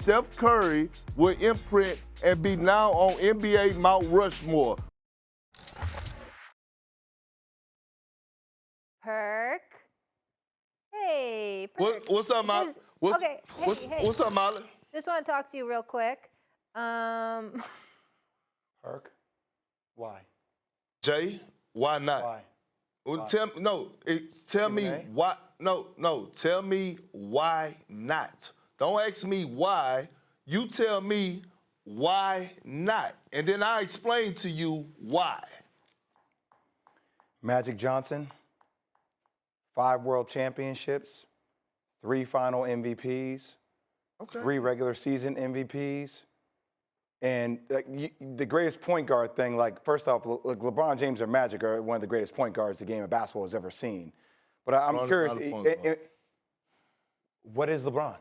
Steph Curry will imprint and be now on NBA Mount Rushmore. Perk. Hey, Perk. What's up, Molly? Hey. What's up, Molly? Just want to talk to you real quick. Perk, why? Jay, why not? Why? Well, Why? Tell me why. No. Tell me why not. Don't ask me why. You tell me why not, and then I explain to you why. Magic Johnson, 5 world championships, 3 final MVPs, Okay. 3 regular season MVPs, and the greatest point guard thing. Like, first off, LeBron James or Magic are one of the greatest point guards the game of basketball has ever seen. But I'm curious, what is LeBron?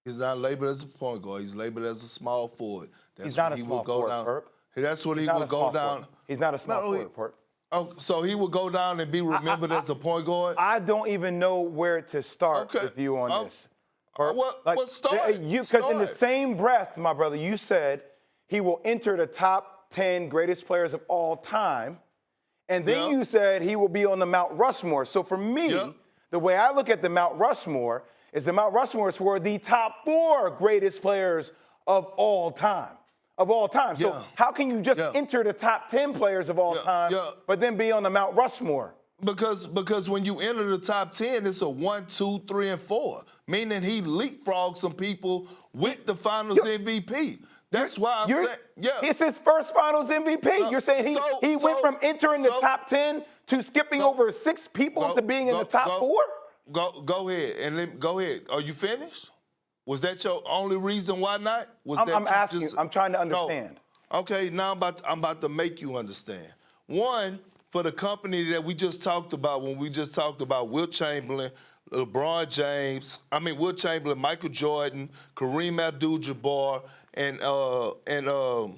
He's not labeled as a point guard. He's labeled as a small forward. He's not a small forward, Perk. That's what he would go down. He's not a small forward, Perk. Oh, so he would go down and be remembered as a point guard? I don't even know where to start with you on this. Start. Because in the same breath, my brother, you said he will enter the top 10 greatest players of all time. And then you said he will be on the Mount Rushmore. So for me, the way I look at the Mount Rushmore is the Mount Rushmore is for the top 4 greatest players of all time. So how can you just enter the top 10 players of all time, but then be on the Mount Rushmore? Because when you enter the top 10, it's a 1, 2, 3, and 4, meaning he leapfrogged some people with the Finals MVP. That's why I'm saying, it's his first Finals MVP. You're saying he went from entering the top 10 to skipping over 6 people to being in the top 4? Go ahead and go ahead. Are you finished? Was that your only reason why not? I'm asking you. I'm trying to understand. No. Okay, now I'm about to make you understand. One, for the company that we just talked about, when we just talked about Wilt Chamberlain, LeBron James, Wilt Chamberlain, Michael Jordan, Kareem Abdul-Jabbar, and LeBron.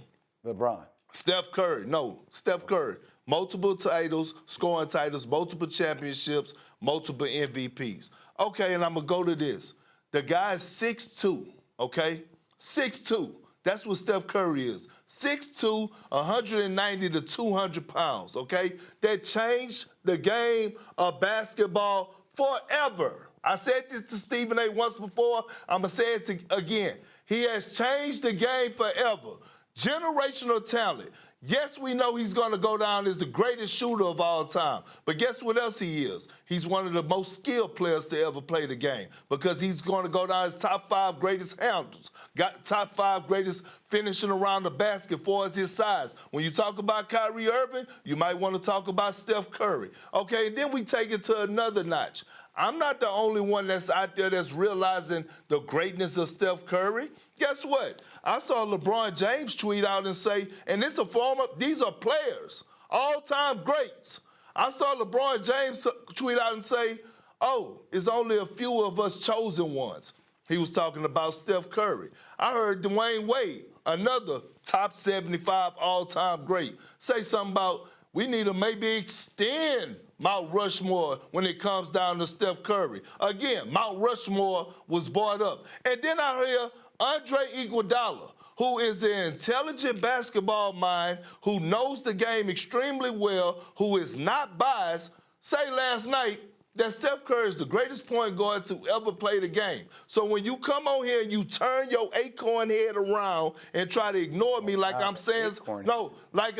Steph Curry. No, Steph Curry. Multiple titles, scoring titles, multiple championships, multiple MVPs. Okay, and I'm going to go to this. The guy is 6'2", okay? 6'2". That's what Steph Curry is. 6'2", 190 to 200 pounds, okay? That changed the game of basketball forever. I said this to Stephen A. once before. I'm going to say it again. He has changed the game forever. Generational talent. Yes, we know he's going to go down as the greatest shooter of all time. But guess what else he is? He's one of the most skilled players to ever play the game because he's going to go down as top 5 greatest handles, got top 5 greatest finishing around the basket for his size. When you talk about Kyrie Irving, you might want to talk about Steph Curry. Okay, and then we take it to another notch. I'm not the only one that's out there that's realizing the greatness of Steph Curry. Guess what? I saw LeBron James tweet out and say, and these are players, all-time greats. I saw LeBron James tweet out and say, oh, it's only a few of us chosen ones. He was talking about Steph Curry. I heard Dwayne Wade, another top 75 all-time great, say something about we need to maybe extend Mount Rushmore when it comes down to Steph Curry. Again, Mount Rushmore was brought up. And then I hear Andre Iguodala, who is an intelligent basketball mind, who knows the game extremely well, who is not biased, say last night that Steph Curry is the greatest point guard to ever play the game. So when you come on here and you turn your acorn head around and try to ignore me like I'm saying something crazy, hold on, like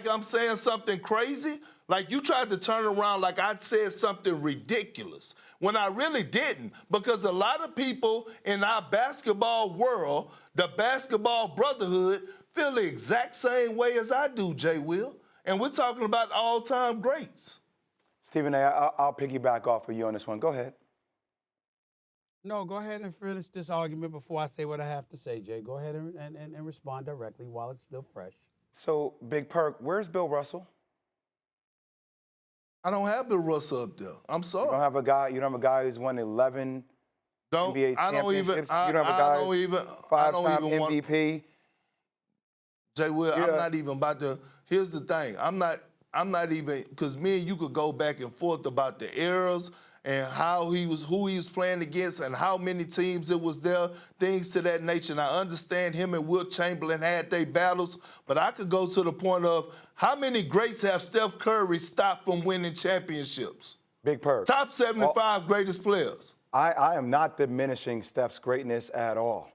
I'm saying something crazy, like you tried to turn around like I said something ridiculous when I really didn't, because a lot of people in our basketball world, the basketball brotherhood, feel the exact same way as I do, Jay Will. And we're talking about all-time greats. Stephen A., I'll piggyback off of you on this one. Go ahead. No, go ahead and finish this argument before I say what I have to say, Jay. Go ahead and respond directly while it's still fresh. So, Big Perk, where's Bill Russell? I don't have Bill Russell up there. I'm sorry. You don't have a guy who's won 11 NBA championships? You don't have a guy who's 5-time MVP? Jay Will, I'm not even about to. Here's the thing. I'm not even, because me and you could go back and forth about the eras and who he was playing against and how many teams it was there, things to that nature. And I understand him and Wilt Chamberlain had their battles, but I could go to the point of how many greats have Steph Curry stopped from winning championships? Big Perk. Top 75 greatest players. I am not diminishing Steph's greatness at all.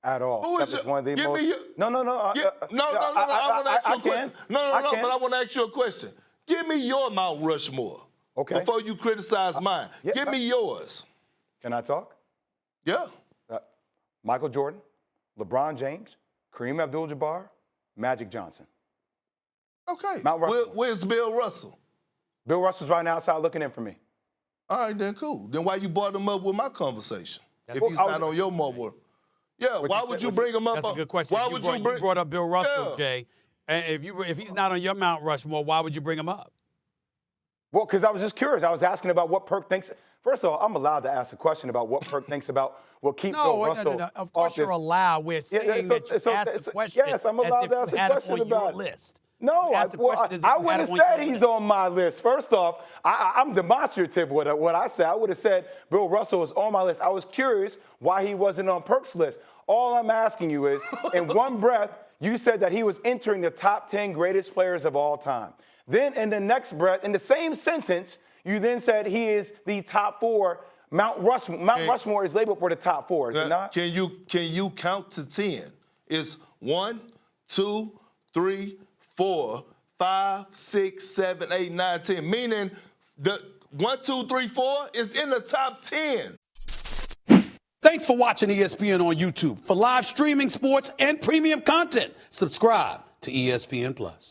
At all. Who is Steph is your- one of the give most. me your- No. No, I want to ask you a question. No, can. but I want to ask you a question. Give me your Mount Rushmore. Okay. Before you criticize mine. yeah, Give me yours. Can I talk? Yeah. Michael Jordan, LeBron James, Kareem Abdul-Jabbar, Magic Johnson. Okay. Mount Rushmore. Where's Bill Russell? Bill Russell's right now outside looking in for me. All right, then cool. Then why you brought him up with my conversation? If Well, he's I was- not on your mobile. Yeah, why would you bring him up? That's a good question. Why You would brought- you bring? brought up Bill Russell, Yeah. Jay. And if he's not on your Mount Rushmore, why would you bring him up? Well, because I was just curious. I was asking about what Perk thinks. First of all, I'm allowed to ask a question about what Perk thinks about what keep Bill Russell No. Of course off you're this. allowed. We're saying that you asked the question. Yes, I'm allowed as to if ask you a had question it on your about it. list. No, You I asked the question as if would you had have it on said your he's list. on my list. First off, I'm demonstrative with what I said. I would have said Bill Russell is on my list. I was curious why he wasn't on Perk's list. All I'm asking you is, in one breath, you said that he was entering the top 10 greatest players of all time. Then in the next breath, in the same sentence, you then said he is the top 4. Mount Rushmore is labeled for the top 4, is it not? Can you count to 10? It's 1, 2, 3, 4, 5, 6, 7, 8, 9, 10. Meaning the 1, 2, 3, 4 is in the top 10. Thanks for watching ESPN on YouTube. For live streaming, sports, and premium content, subscribe to ESPN+.